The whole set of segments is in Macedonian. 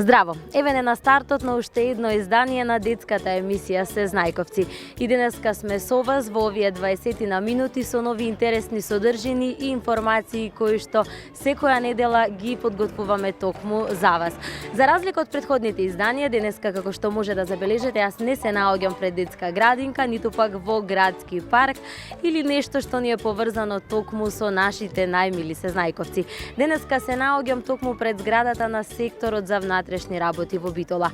Здраво! Еве не на стартот на уште едно издание на детската емисија Се знајковци. И денеска сме со вас во овие 20 на минути со нови интересни содржини и информации кои што секоја недела ги подготвуваме токму за вас. За разлика од претходните изданија, денеска како што може да забележите, јас не се наоѓам пред детска градинка, ниту пак во градски парк или нешто што ни е поврзано токму со нашите најмили сезнајковци. Денеска се наоѓам токму пред зградата на секторот за внатрешни работи во Битола.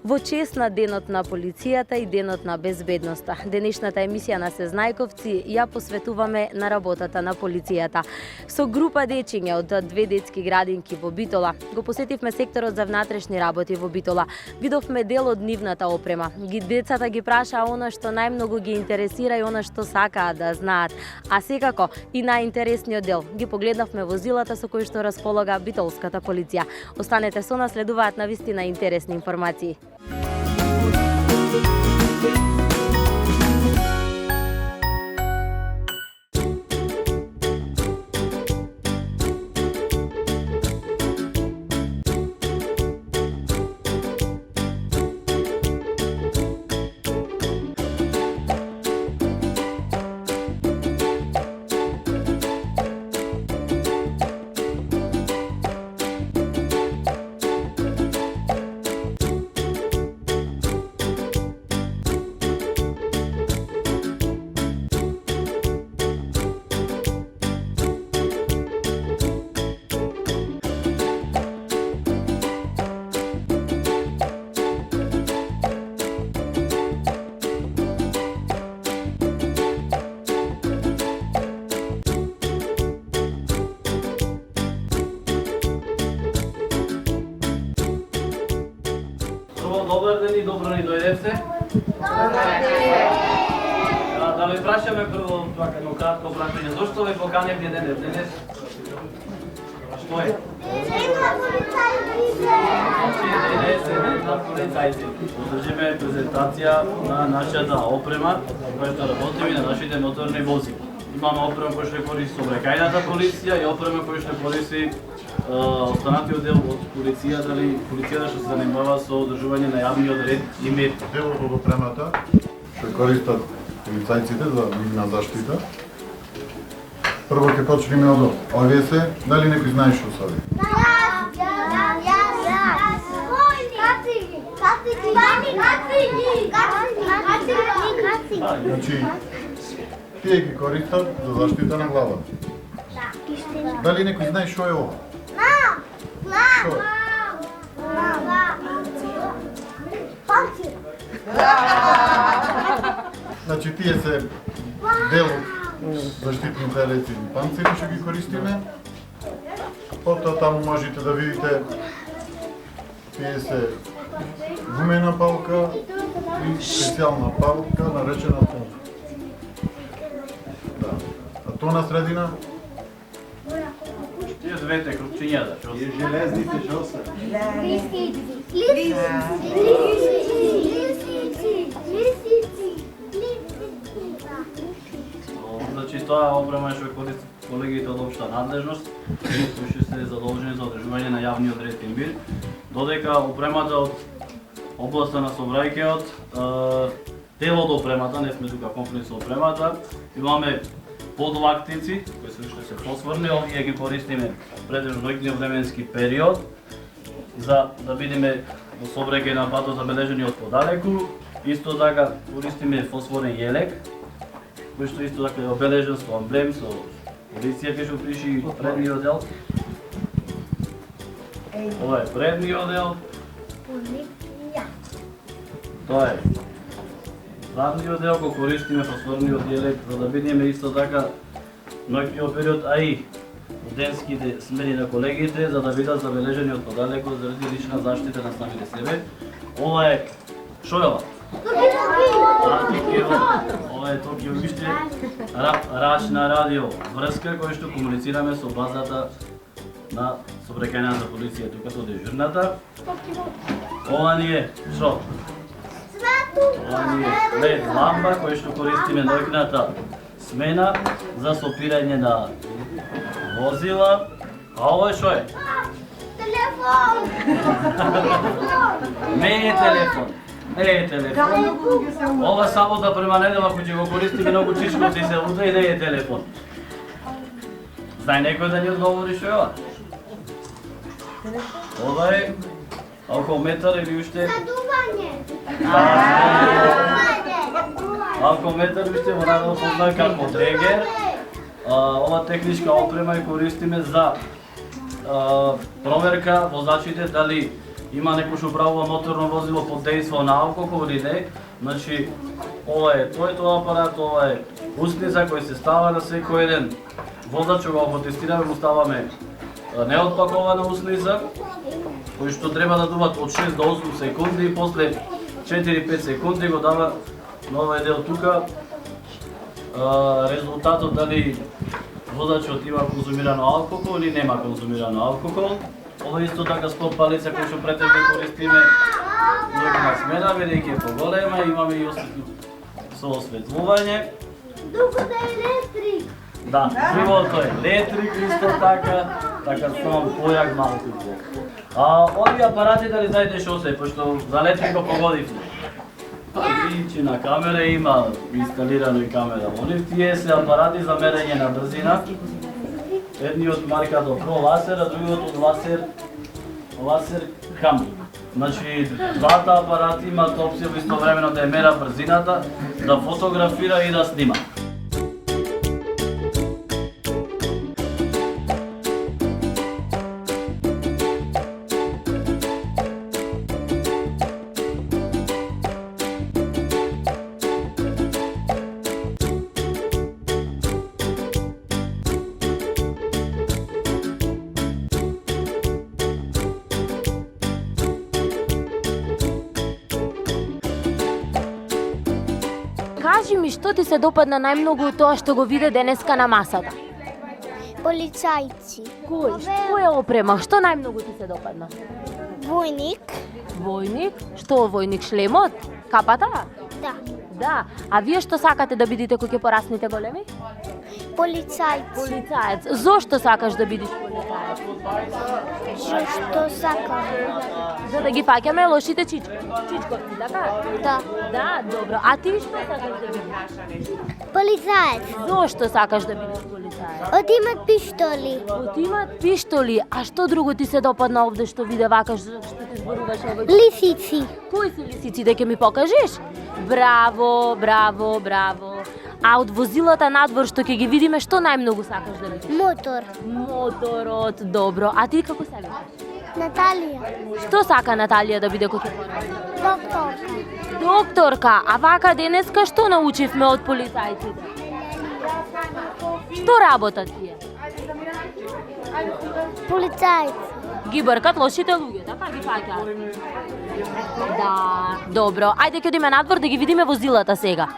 Во чест на денот на полицијата и денот на безбедноста. Денешната емисија на Сезнајковци ја посветуваме на работата на полицијата. Со група дечиња од две детски градинки во Битола го посетивме секторот за внатрешни работи во Битола. Видовме дел од нивната опрема. Децата ги прашаа она што најмногу ги интересира и она што сакаат да знаат. А секако и најинтересниот дел ги погледнавме возилата со кои што располага битолската полиција. Останете со нас, следуваат на вистина интересни информации. Добар ден и добро ни дојдевте. Да ве прашаме прво едно кратко прашање. Зошто ве поканевте денес? Што е? Полицајци. Одржиме презентација на нашата опрема која што работиме на нашите моторни вози. Имаме опрема која што користи сообраќајната полиција и опрема која што користи останатиот дел од полицијата што се занимава со одржување на јавниот ред и мир. Делот од опремата што користат полицајците за нивна заштита. Прво ќе почнеме од ОВС. Дали некој знае што се ови? Значи, тие ги користат за заштита на главата. Дали некој знае што е ова? Што е? Значи, тие се дел од заштитните рецидни панцири што ги користиме. Потоа таму можете да видите тие се гумена палка и специјална палка наречена тон. Да. А тона средина? Тие двете крупчињата, што се железните што се? Значи тоа опрема што користат колегите од општа надлежност, кои што се задолжени за одржување на јавниот ред и мир, додека опремата од областа на сообраќајот, дел од опремата, не сме тука комплет со опремата, имаме подлактици, кои се уште се фосфорни, овие ги користиме претежно ноќниот временски период, за да видиме во сообраќај на патот забележени од подалеку. Исто така користиме фосфорен јелек, кој што исто така е обележен со амблем, со полиција кај што пиши предниот дел. Ова е предниот дел. Тоа е задниот дел, го користиме фосфорниот јелек за да видиме исто така ноќниот период, а и денските смени на колегите за да бидат забележени од подалеку заради лична заштита на самите себе. Ова е шо е ова? Ова е Токио виште рачна радио врска кој што комуницираме со базата на сообраќајната полиција тука со дежурната. Ова ни е шо? Ова ни е лед ламба кој што користиме ноќната смена за сопирање на возила. А ова е шо е? Не е телефон. Не е телефон. Ова сабота према недела кој ќе го користиме многу чичковци се лута и не е телефон. Знај некој да ни одговори што е ова? Ова е алкометар или уште... Алкометар уште во народно познат како дрегер. Ова техничка опрема ја користиме за проверка возачите дали има некој што управува моторно возило под дејство на алкохол или не. Значи, ова е тој апарат, ова е устница кој се става на секој еден возач, кога го тестираме, му ставаме неотпакована устница, кој што треба да дува од 6 до 8 секунди и после 4-5 секунди го дава на овој дел тука резултатот дали возачот има конзумирано алкохол или нема конзумирано алкохол. Ова исто така стоп палица кој што претежно користиме на смена, бидејќи е поголема, имаме и со осветлување. Дуго да е електрик. Да, живото е електрик исто така, така само појак малку. Овие апарати дали знаете што се, пошто за електрик го погодивме. Личи на камера, има инсталирано и камера. Тие се апарати за мерење на брзина. Едниот марката Pro Laser, а другиот од Laser Cam. Значи, двата апарати имаат опција истовремено да ја мера брзината, да фотографира и да снима. Кажи ми, што ти се допадна најмногу од тоа што го виде денеска на масата? Полицајци. Кој? Што е опрема? Што најмногу ти се допадна? Војник. Војник? Што војник? Шлемот? Капата? Да. Да. А вие што сакате да бидете кога ќе порасните големи? Полицајци. Полицаец. Зошто сакаш да бидеш полицаец? Што сакам. За да ги фаќаме лошите чичковци, така? Да. Да, добро. А ти што сакаш да бидеш? Полицаец. Зошто сакаш да бидеш полицаец? Одимат пиштоли. Отимат пиштоли. А што друго ти се допадна овде што виде вакаш што ти зборуваш овој? Лисици. Кои се лисици, да ќе ми покажеш? Браво, браво, браво. А од возилата надвор што ќе ги видиме, што најмногу сакаш да видиш? Мотор. Моторот, добро. А ти како се викаш? Наталија. Што сака Наталија да биде кога ќе порасне? Доктор. Докторка, а вака денеска што научивме од полицајците? Што работат тие? Полицајци. Ги бркат лошите луѓе, така ги фаќаат. Да, добро. Ајде ќе одиме надвор да ги видиме возилата сега.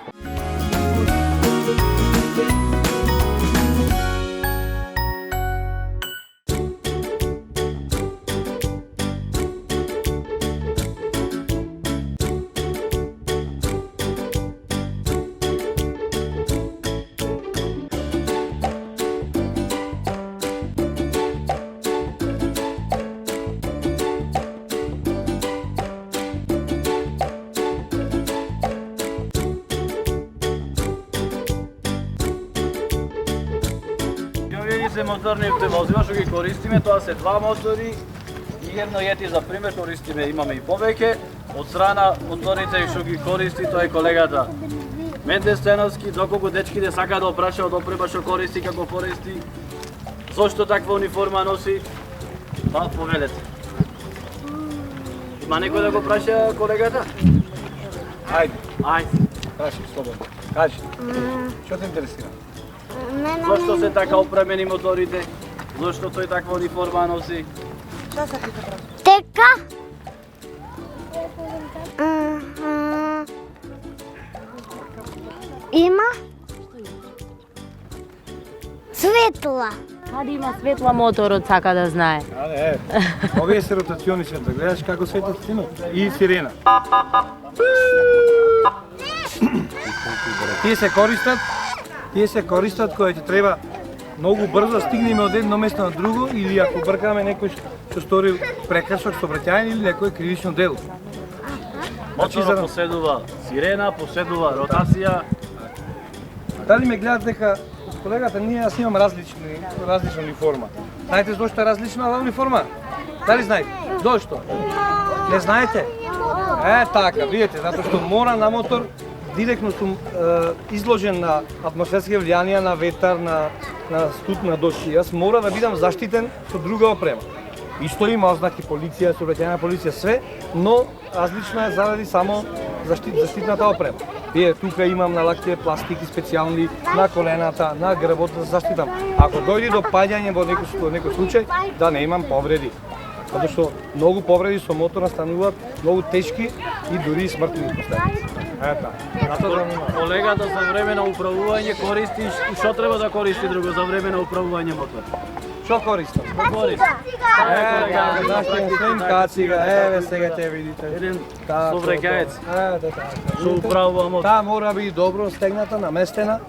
Се моторните возила што ги користиме, тоа се два мотори и едно јети за пример користиме, имаме и повеќе. Од страна моторите што ги користи, тоа е колегата Менде Стеновски, доколку дечките сака да опрашаат опрема што користи, како користи, зошто таква униформа носи, па повелете. Има некој да го праша колегата? Ајде. Праши, слободно. Кажи, што те интересира? Зошто се така опремени моторите? Зошто тој таква униформа носи? Тека. Има светла. Каде има светла моторот сака да знае. Овие се ротациони светла, гледаш како светот има и сирена. Тие се користат кога ти треба многу брзо стигнеме од едно место на друго или ако бркаме некој што стори прекршок сообраќајен или некој кривично дело. Моторот поседува сирена, поседува ротација. Дали ме гледат дека колегата ние јас имам различна униформа. Знаете зошто е различна оваа униформа? Дали знаете? Зошто? Не знаете? Така, видите, затоа што мора на мотор директно сум изложен на атмосферски влијанија, на ветар, на студ, на дожд. Јас мора да бидам заштитен со друга опрема. Исто има ознаки полиција, сообраќајна полиција, све, но различно е заради само заштитната опрема. Вие тука имам на лактите пластики специјални, на колената, на грбот да заштитам. Ако дојде до паѓање во некој случај, да не имам повреди. Затоа што многу повреди со мотор настануваат многу тешки и дури смртни последици. Колегата за време на управување користи и што треба да користи друго за време на управување мотор? Што користам? Што користи? Свем кацига, еве сега ќе видите. Еден сообраќаец. Што Што управува мотор. Таа мора биде добро стегната, наместена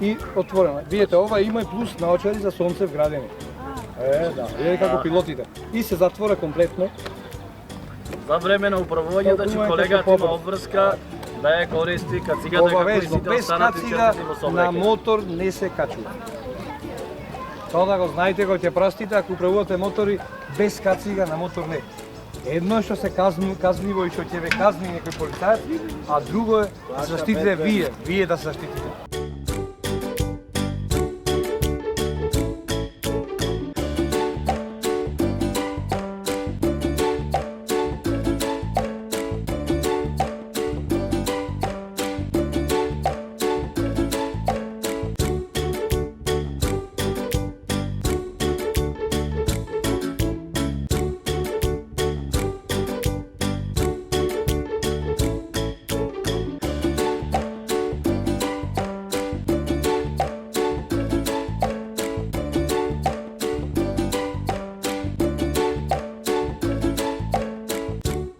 и отворена. Видите, ова има и плюс наочари за сонце вградени. Видите како пилотите. И се затвора комплетно. За време на управување, значи колегата има обврска да ја користи кацигата како и Обавезно, сите без останати кацига учесници во на сообраќај. мотор не се качува. Тоа да го знаете кога ќе простите, ако управувате мотори без кацига на мотор не. Едно е што се казниво и што ќе ве казни некој полицаец, а друго е да се заштитите вие да се заштитите.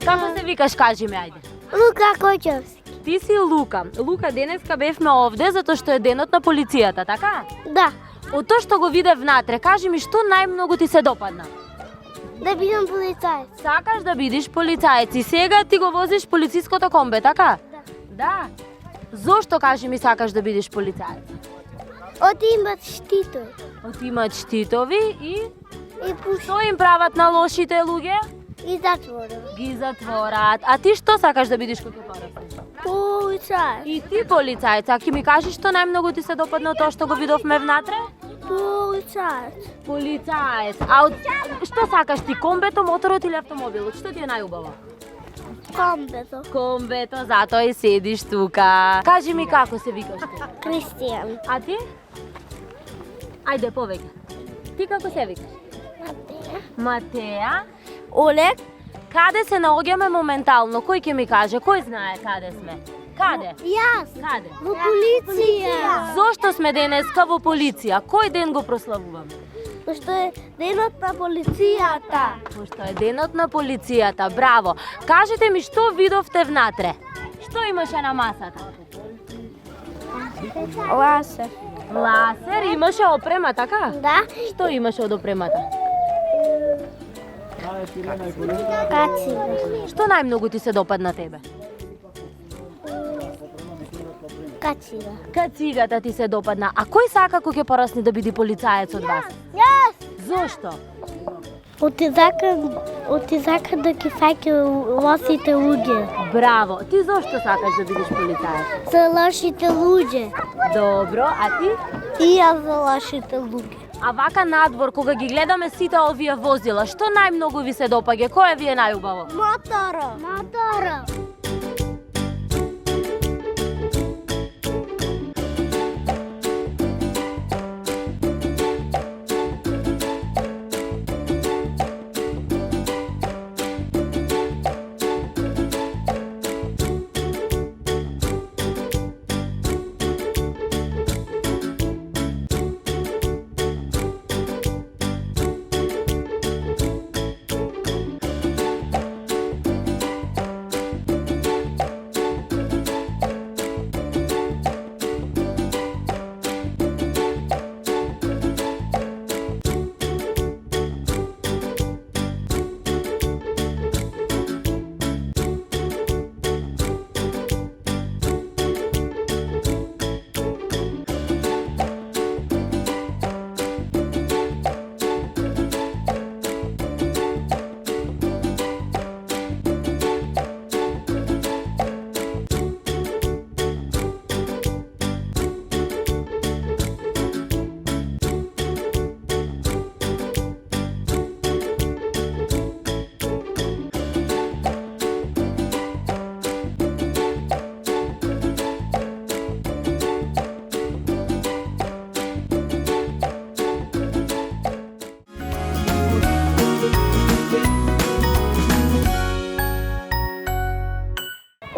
Како се викаш, кажи ми, ајде. Лука Којчевски. Ти си Лука. Лука, денеска бевме овде затоа што е денот на полицијата, така? Да, Од тоа што го видев внатре, кажи ми што најмногу ти се допадна? да бидам полицаец. Сакаш да бидиш полицаец и сега ти го возиш полициското комбе, така? Да. Зошто, кажи ми, сакаш да бидеш полицаец? Оти имат штитови. Отимаат штитови и И пуши. што им прават на лошите луѓе? И затворено. Ги затворат. А ти што сакаш да бидеш кога пораснеш? Полицаец. И ти полицаец, а ќе ми кажеш што најмногу ти се допадна од тоа што го видовме внатре? Полицаец. Полицаец. А од што сакаш ти, комбето, моторот или автомобилот? Што ти е најубаво? Комбето. Комбето, затоа и седиш тука. Кажи ми како се викаш ти? Кристијан. А ти? Ајде, повеќе. Ти како се викаш? Матеја. Олег. Каде се наоѓаме моментално? Кој ќе ми каже? Кој знае каде сме? Каде? Јас. Каде? Во полиција. Зошто сме денеска во полиција? Кој ден го прославуваме? Пошто е денот на полицијата. Пошто е денот на полицијата, браво. Кажете ми што видовте внатре? Што имаше на масата? Ласер. Ласер, имаше опрема, така? Да. Што имаше од опремата? Кацига. Што најмногу ти се допадна тебе? Кацига. Кацигата ти се допадна. А кој сака кој ќе порасне да биде полицаец од вас? Јас. Зошто? Оти сака да ги фаќа лошите луѓе. Браво. Ти зошто сакаш да бидеш полицаец? За лошите луѓе. Добро, а ти? И јас за лошите луѓе. А вака надвор, кога ги гледаме сите овие возила, што најмногу ви се допаѓа? Кој ви е најубаво? Моторо.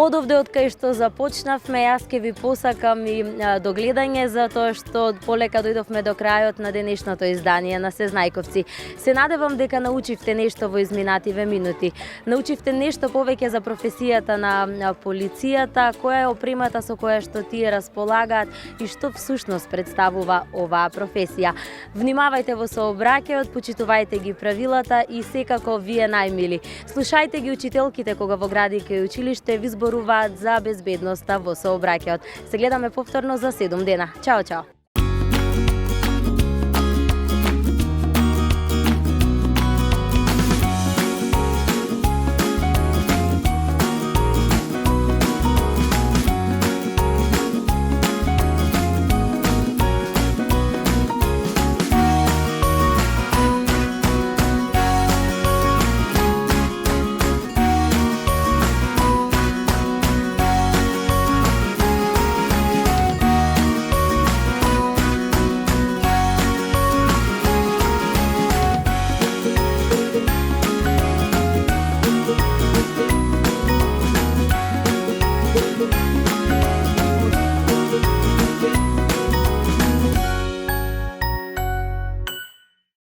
Одовде од кај што започнавме, јас ќе ви посакам и до гледање, затоа што полека дојдовме до крајот на денешното издание на Сезнајковци. Се надевам дека научивте нешто во изминативе минути. Научивте нешто повеќе за професијата на полицијата, која е опремата со која што тие располагаат и што всушност представува оваа професија. Внимавајте во сообраќајот, почитувајте ги правилата и секако вие најмили. Слушајте ги учителките кога во градинка и училиште ви зборуваат за безбедноста во сообраќајот. Се гледаме повторно за 7 дена. Чао, чао!